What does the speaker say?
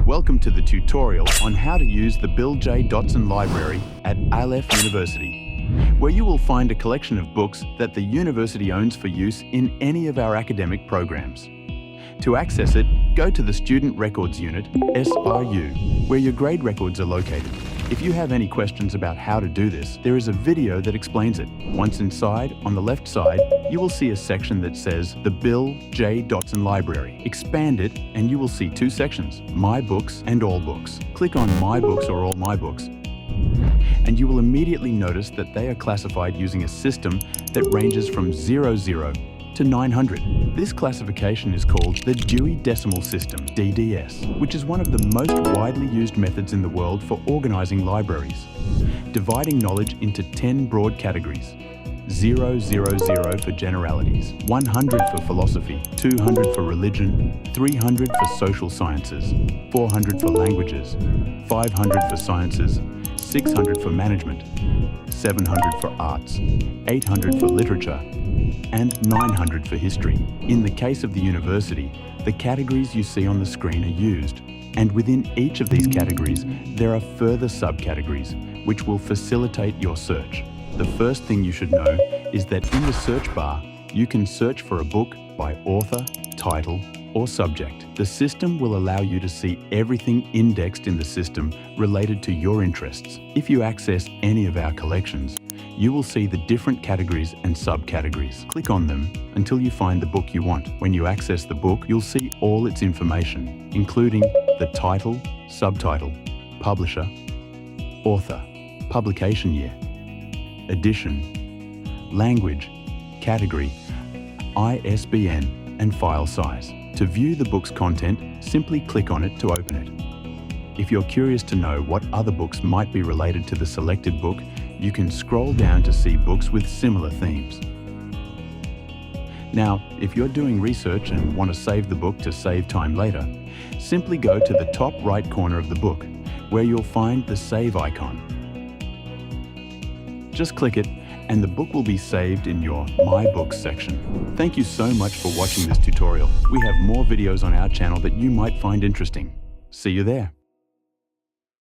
Welcome to the tutorial on how to use the Bill J. DOTSON Library at Alef University, where you will find a collection of books that the university owns for use in any of our academic programs. To access it, go to the Student Records Unit, SRU, where your grade records are located. If you have any questions about how to do this, there is a video that explains it. Once inside, on the left side, you will see a section that says the Bill J. DOTSON Library. Expand it and you will see two sections, My Books and All Books. Click on My Books or All My Books, and you will immediately notice that they are classified using a system that ranges from 00 to 900. This classification is called the Dewey Decimal System, DDS, which is one of the most widely used methods in the world for organizing libraries, dividing knowledge into 10 broad categories. 000 for generalities, 100 for philosophy, 200 for religion, 300 for social sciences, 400 for languages, 500 for sciences, 600 for management, 700 for arts, 800 for literature, and 900 for history. In the case of the university, the categories you see on the screen are used, and within each of these categories, there are further subcategories which will facilitate your search. The first thing you should know is that in the search bar, you can search for a book by author, title, or subject. The system will allow you to see everything indexed in the system related to your interests. If you access any of our collections, you will see the different categories and subcategories. Click on them until you find the book you want. When you access the book, you'll see all its information, including the title, subtitle, publisher, author, publication year, edition, language, category, ISBN, and file size. To view the book's content, simply click on it to open it. If you're curious to know what other books might be related to the selected book, you can scroll down to see books with similar themes. Now, if you're doing research and want to save the book to save time later, simply go to the top right corner of the book, where you'll find the Save icon. Just click it, and the book will be saved in your My Books section. Thank you so much for watching this tutorial. We have more videos on our channel that you might find interesting. See you there.